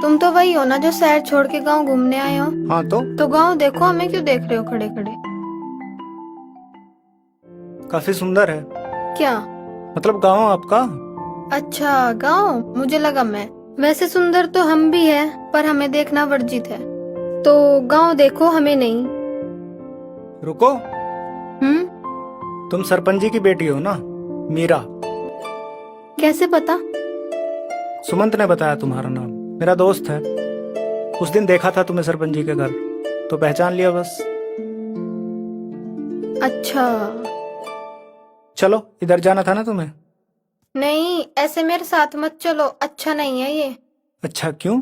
तुम तो वही हो ना जो शहर छोड़ के गांव घूमने आए हो। हाँ तो गांव देखो, हमें क्यों देख रहे हो खड़े खड़े। काफी सुंदर है। क्या? मतलब गांव आपका। अच्छा, गांव मुझे लगा मैं। वैसे सुंदर तो हम भी है, पर हमें देखना वर्जित है। तो गांव देखो, हमें नहीं। रुको, हम्म। तुम सरपंच जी की बेटी हो ना, मीरा। कैसे पता? सुमंत ने बताया तुम्हारा नाम, मेरा दोस्त है। उस दिन देखा था तुम्हें सरपंच जी के घर, तो पहचान लिया बस। अच्छा। चलो, इधर जाना था ना तुम्हें। नहीं, ऐसे मेरे साथ मत चलो, अच्छा नहीं है ये। अच्छा, क्यों?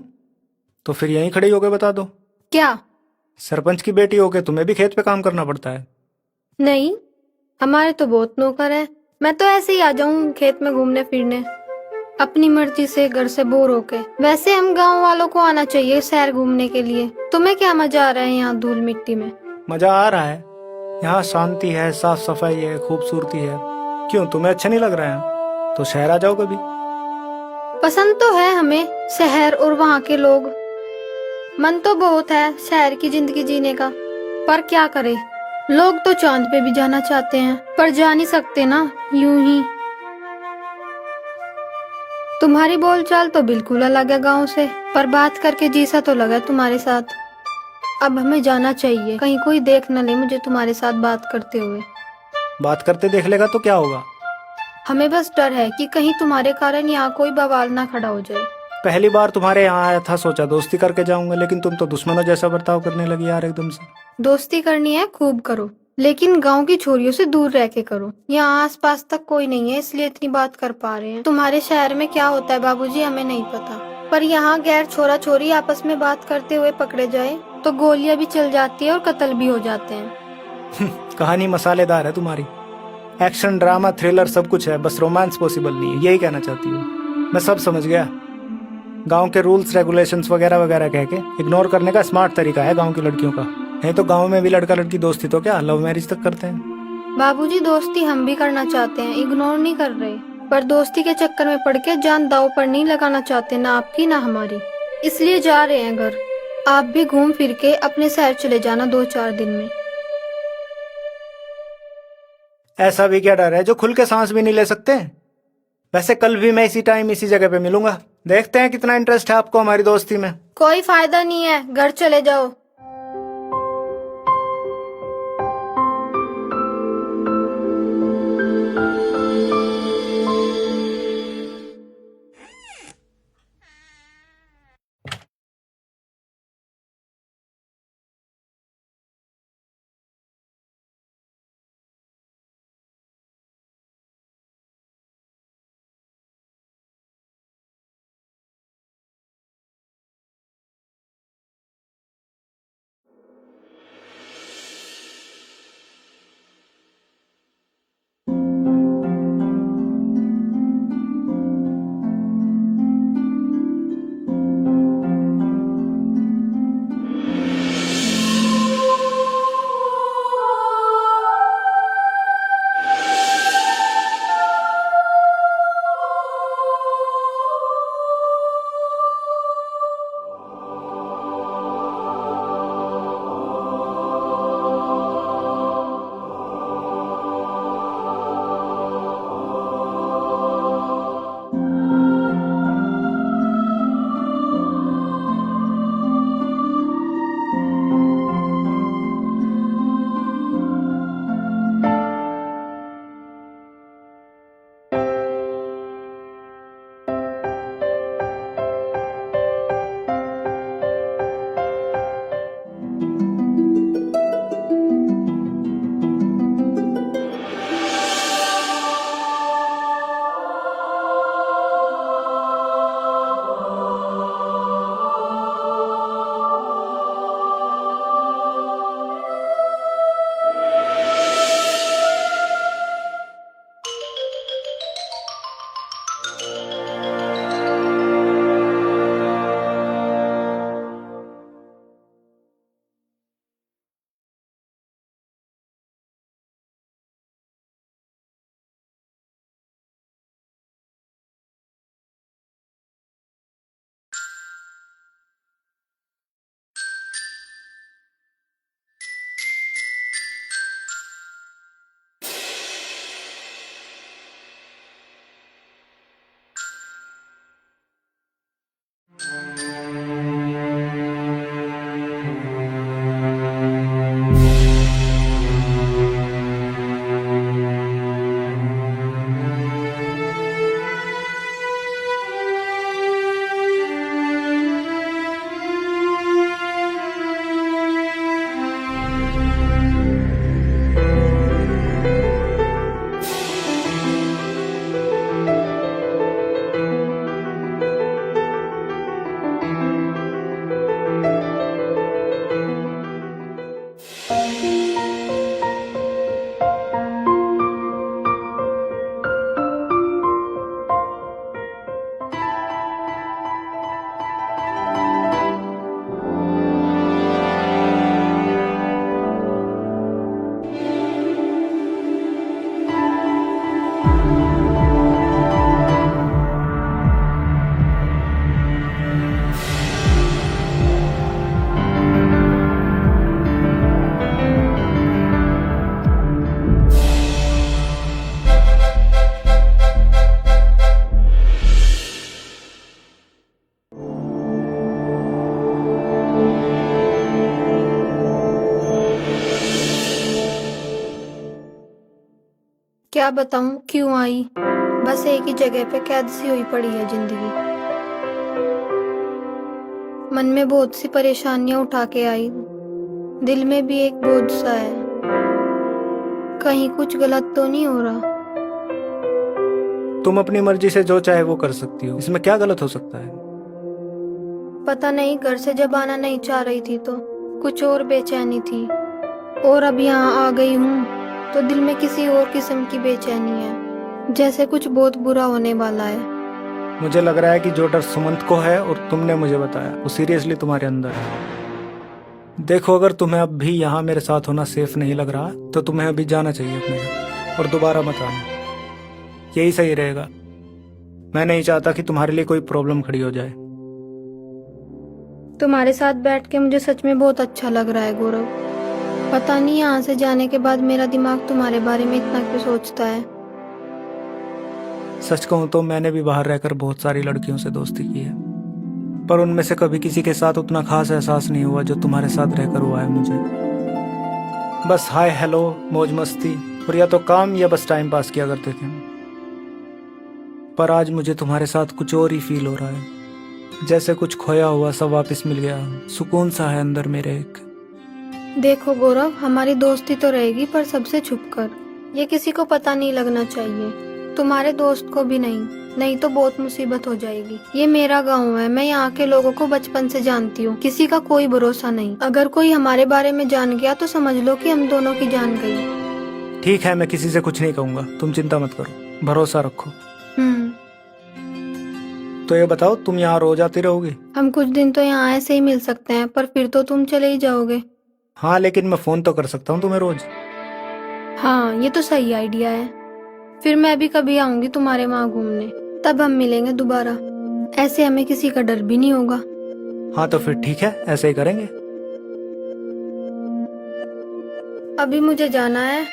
तो फिर यहीं खड़ी होके बता दो। क्या? सरपंच की बेटी होके तुम्हें भी खेत पे काम करना पड़ता है। नहीं, हमारे तो बहुत नौकर है। मैं तो ऐसे ही आ जाऊं खेत में घूमने फिरने, अपनी मर्जी से, घर से बोर होके। वैसे हम गांव वालों को आना चाहिए सैर घूमने के लिए। तुम्हें क्या मजा आ रहा है यहाँ धूल मिट्टी में? मजा आ रहा है। यहाँ शांति है, साफ सफाई है, खूबसूरती है। क्यों, तुम्हें अच्छा नहीं लग रहा है? तो शहर आ जाओ कभी। पसंद तो है हमें शहर और वहाँ के लोग। मन तो बहुत है शहर की जिंदगी जीने का, पर क्या करे। लोग तो चांद पे भी जाना चाहते हैं, पर जा नहीं सकते ना, यूं ही। तुम्हारी बोलचाल तो बिल्कुल अलग है गांव से, पर बात करके जीसा तो लगा तुम्हारे साथ। अब हमें जाना चाहिए, कहीं कोई देख न ले मुझे तुम्हारे साथ बात करते हुए। बात करते देख लेगा तो क्या होगा? हमें बस डर है कि कहीं तुम्हारे कारण यहाँ कोई बवाल ना खड़ा हो जाए। पहली बार तुम्हारे यहाँ आया था, सोचा दोस्ती करके जाऊंगा, लेकिन तुम तो दुश्मनों जैसा बर्ताव करने लगी यार एकदम से। दोस्ती करनी है खूब करो, लेकिन गांव की छोरियों से दूर रह के करो। यहाँ आस पास तक कोई नहीं है, इसलिए इतनी बात कर पा रहे हैं। तुम्हारे शहर में क्या होता है बाबूजी हमें नहीं पता, पर यहाँ गैर छोरा छोरी आपस में बात करते हुए पकड़े जाए तो गोलियां भी चल जाती है और कत्ल भी हो जाते हैं। कहानी मसालेदार है तुम्हारी। एक्शन, ड्रामा, थ्रिलर सब कुछ है, बस रोमांस पॉसिबल नहीं है, यही कहना चाहती हूँ। मैं सब समझ गया। गांव के रूल्स रेगुलेशंस वगैरह वगैरह कह के इग्नोर करने का स्मार्ट तरीका है गांव की लड़कियों का। नहीं तो गांव में भी लड़का लड़की दोस्ती तो क्या, लव मैरिज तक करते हैं। बाबूजी दोस्ती हम भी करना चाहते हैं, इग्नोर नहीं कर रहे, पर दोस्ती के चक्कर में पड़ के जान दांव पर नहीं लगाना चाहते, ना आपकी ना हमारी। इसलिए जा रहे हैं घर। आप भी घूम फिर के अपने शहर चले जाना 2-4 दिन में। ऐसा भी क्या डर है जो खुल के सांस भी नहीं ले सकते? वैसे कल भी मैं इसी टाइम इसी जगह पे मिलूंगा। देखते हैं कितना इंटरेस्ट है आपको हमारी दोस्ती में। कोई फायदा नहीं है, घर चले जाओ। क्या बताऊं क्यों आई। बस एक ही जगह पे कैद सी हुई पड़ी है जिंदगी। मन में बहुत सी परेशानियां उठा के आई। दिल में भी एक बोझ सा है। कहीं कुछ गलत तो नहीं हो रहा। तुम अपनी मर्जी से जो चाहे वो कर सकती हो, इसमें क्या गलत हो सकता है? पता नहीं, घर से जब आना नहीं चाह रही थी तो कुछ और बेचैनी थी, और अब यहाँ आ गई हूँ तो दिल में किसी और किस्म की बेचैनी है, जैसे कुछ बहुत बुरा होने वाला है। मुझे लग रहा है कि जो डर सुमंत को है और तुमने मुझे बताया वो सीरियसली तुम्हारे अंदर है। देखो, अगर तुम्हें अब भी यहाँ मेरे साथ होना सेफ नहीं लग रहा तो तुम्हें अभी जाना चाहिए अपने घर, और दोबारा मत आना। यही सही रहेगा। मैं नहीं चाहता कि तुम्हारे लिए कोई प्रॉब्लम खड़ी हो जाए। तुम्हारे साथ बैठ के मुझे सच में बहुत अच्छा लग रहा है गौरव। पता नहीं यहाँ से जाने के बाद मेरा दिमाग तुम्हारे बारे में इतना क्यों सोचता है। सच कहूं तो मैंने भी बाहर रहकर बहुत सारी लड़कियों से दोस्ती की है, पर उनमें से कभी किसी के साथ उतना खास एहसास नहीं हुआ जो तुम्हारे साथ रहकर हुआ है मुझे। बस हाय हेलो, मौज मस्ती, और या तो काम या बस टाइम पास किया करते थे। पर आज मुझे तुम्हारे साथ कुछ और ही फील हो रहा है, जैसे कुछ खोया हुआ सब वापस मिल गया। सुकून सा है अंदर मेरे एक। देखो गौरव, हमारी दोस्ती तो रहेगी पर सबसे छुपकर। ये किसी को पता नहीं लगना चाहिए, तुम्हारे दोस्त को भी नहीं तो बहुत मुसीबत हो जाएगी। ये मेरा गांव है, मैं यहाँ के लोगों को बचपन से जानती हूँ। किसी का कोई भरोसा नहीं। अगर कोई हमारे बारे में जान गया तो समझ लो कि हम दोनों की जान गई। ठीक है, मैं किसी से कुछ नहीं कहूंगा, तुम चिंता मत करो, भरोसा रखो। तो ये बताओ, तुम यहाँ रोज आती रहोगी? हम कुछ दिन तो यहाँ ऐसे ही मिल सकते हैं, पर फिर तो तुम चले ही जाओगे। हाँ, लेकिन मैं फोन तो कर सकता हूँ तुम्हें रोज। हाँ, ये तो सही आइडिया है। फिर मैं भी कभी आऊंगी तुम्हारे वहाँ घूमने, तब हम मिलेंगे दोबारा। ऐसे हमें किसी का डर भी नहीं होगा। हाँ तो फिर ठीक है, ऐसे ही करेंगे। अभी मुझे जाना है।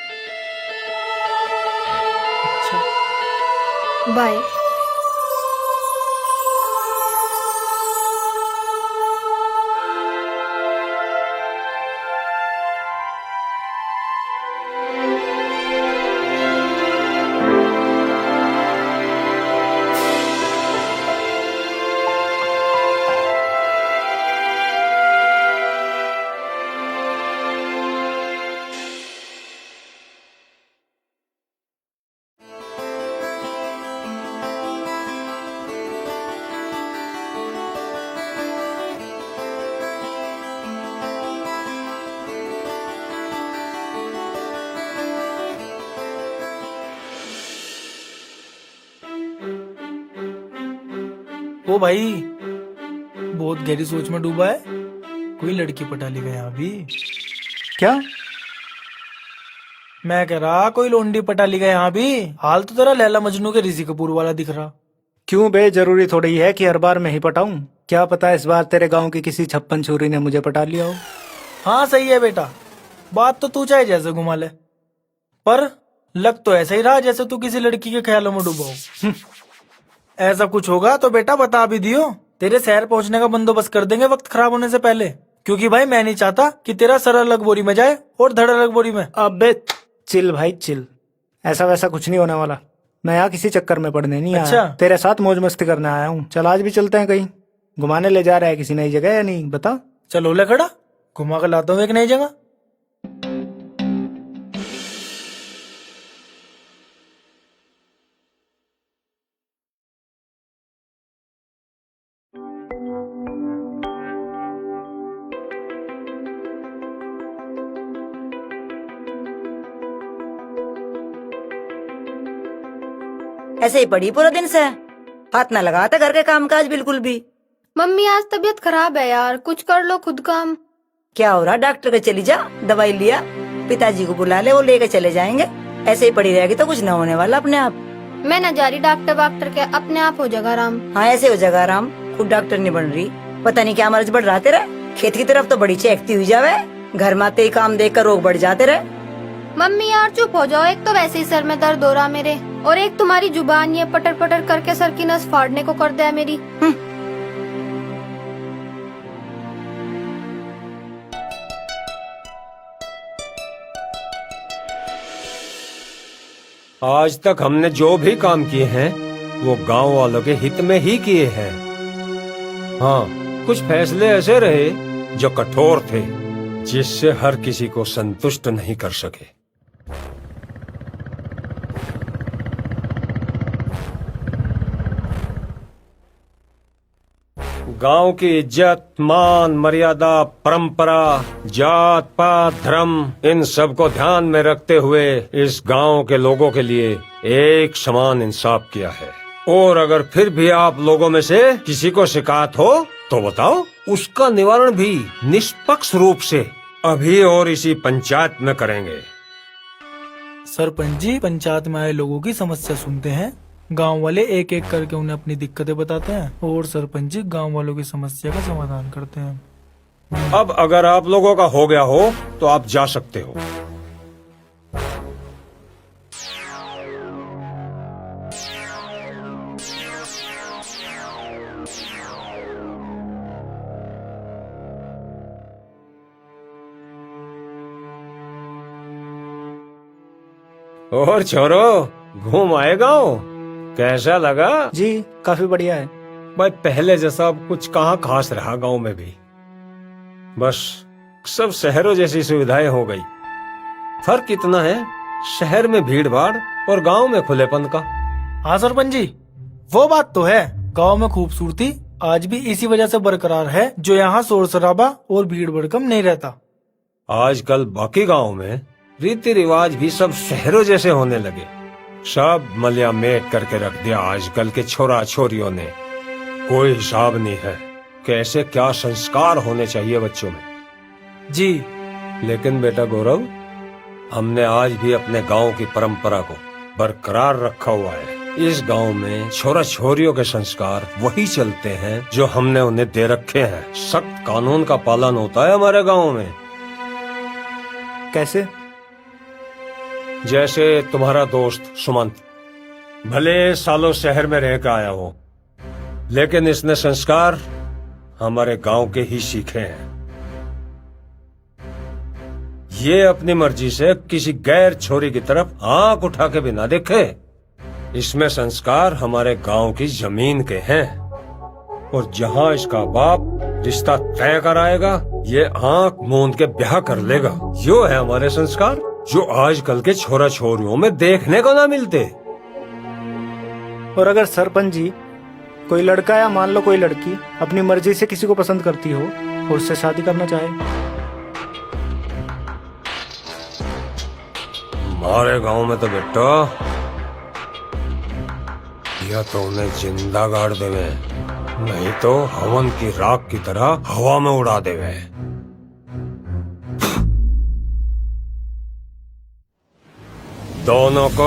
बाय। ओ भाई, बहुत गहरी सोच में डूबा है। कोई लड़की पटा ली गया अभी। क्या? मैं कह रहा कोई लोंडी पटा ली गया यहाँ भी। हाल तो तेरा लैला मजनू के ऋषि कपूर वाला दिख रहा। क्यों बे, जरूरी थोड़ी है कि हर बार मैं ही पटाऊं। क्या पता इस बार तेरे गांव की किसी छप्पन छुरी ने मुझे पटा लिया हो। हाँ सही है बेटा, बात तो तू चाहे जैसे घुमा ले, पर लग तो ऐसा ही रहा जैसे तू किसी लड़की के ख्यालों में डूबा हो। ऐसा कुछ होगा तो बेटा बता भी दियो, तेरे शहर पहुंचने का बंदोबस्त कर देंगे वक्त खराब होने से पहले। क्योंकि भाई मैं नहीं चाहता कि तेरा सर अलग बोरी में जाए और धड़ अलग बोरी में। अबे चिल भाई चिल, ऐसा वैसा कुछ नहीं होने वाला। मैं यहाँ किसी चक्कर में पड़ने नहीं आया, तेरे साथ मौज मस्ती करने आया हूँ। चल आज भी चलते हैं कहीं घुमाने। ले जा रहा है किसी नई जगह या नहीं, बता। चलो ले खड़ा, घुमा कर लाता हूँ एक नई जगह। ऐसे ही पड़ी पूरा दिन से, हाथ ना लगा था घर के काम काज बिल्कुल भी। मम्मी आज तबीयत खराब है यार, कुछ कर लो खुद काम। क्या हो रहा, डॉक्टर के चली जा, दवाई लिया, पिताजी को बुला ले, वो लेके चले जाएंगे। ऐसे ही पड़ी रहेगी तो कुछ ना होने वाला अपने आप। मैं न जा रही डॉक्टर वाक्टर के, अपने आप हो जाएगा आराम। हाँ ऐसे हो जाएगा आराम, खुद डॉक्टर नहीं बन रही। पता नहीं क्या मर्ज बढ़ रहा तेरा। खेत की तरफ तो बड़ी चेकती हुई जावे, घर में आते ही काम देख कर रोग बढ़ जाते रहे। मम्मी यार चुप हो जाओ, एक तो वैसे ही सर में दर्द हो रहा मेरे, और एक तुम्हारी जुबान ये पटर पटर करके सर की नस फाड़ने को कर दिया मेरी। आज तक हमने जो भी काम किए हैं वो गांव वालों के हित में ही किए हैं। हाँ, कुछ फैसले ऐसे रहे जो कठोर थे, जिससे हर किसी को संतुष्ट नहीं कर सके। गांव की इज्जत, मान, मर्यादा, परंपरा, जात पात, धर्म, इन सब को ध्यान में रखते हुए इस गांव के लोगों के लिए एक समान इंसाफ किया है। और अगर फिर भी आप लोगों में से किसी को शिकायत हो तो बताओ, उसका निवारण भी निष्पक्ष रूप से अभी और इसी पंचायत में करेंगे। सरपंच जी पंचायत में आए लोगों की समस्या सुनते हैं, गांव वाले एक एक करके उन्हें अपनी दिक्कतें बताते हैं और सरपंच जी गांव वालों की समस्या का समाधान करते हैं। अब अगर आप लोगों का हो गया हो तो आप जा सकते हो। और छोरो, घूम आए गाँव? कैसा लगा? जी काफी बढ़िया है। भाई पहले जैसा अब कुछ कहाँ खास रहा गांव में भी, बस सब शहरों जैसी सुविधाएं हो गई। फर्क इतना है, शहर में भीड़ भाड़ और गांव में खुलेपन का। हाँ सरपंच जी, वो बात तो है, गांव में खूबसूरती आज भी इसी वजह से बरकरार है जो यहाँ शोर शराबा और भीड़ भड़कम नहीं रहता। आजकल बाकी गांव में रीति रिवाज भी सब शहरों जैसे होने लगे। सब मलिया मेट करके रख दिया आजकल के छोरा छोरियों ने। कोई हिसाब नहीं है कैसे क्या संस्कार होने चाहिए बच्चों में। जी लेकिन बेटा गौरव, हमने आज भी अपने गांव की परंपरा को बरकरार रखा हुआ है। इस गांव में छोरा छोरियों के संस्कार वही चलते हैं जो हमने उन्हें दे रखे हैं। सख्त कानून का पालन होता है हमारे गांव में। कैसे? जैसे तुम्हारा दोस्त सुमंत भले सालों शहर में रह कर आया हो, लेकिन इसने संस्कार हमारे गांव के ही सीखे हैं। ये अपनी मर्जी से किसी गैर छोरी की तरफ आंख उठा के भी ना देखे। इसमें संस्कार हमारे गांव की जमीन के हैं, और जहां इसका बाप रिश्ता तय कराएगा, ये आंख मूंद के ब्याह कर लेगा। यो है हमारे संस्कार, जो आजकल के छोरा छोरियों में देखने को ना मिलते। और अगर सरपंच जी कोई लड़का या मान लो कोई लड़की अपनी मर्जी से किसी को पसंद करती हो और उससे शादी करना चाहे? हमारे गांव में तो बेटा या तो उन्हें जिंदा गाड़ देवे, नहीं तो हवन की राख की तरह हवा में उड़ा देवे। दोनों को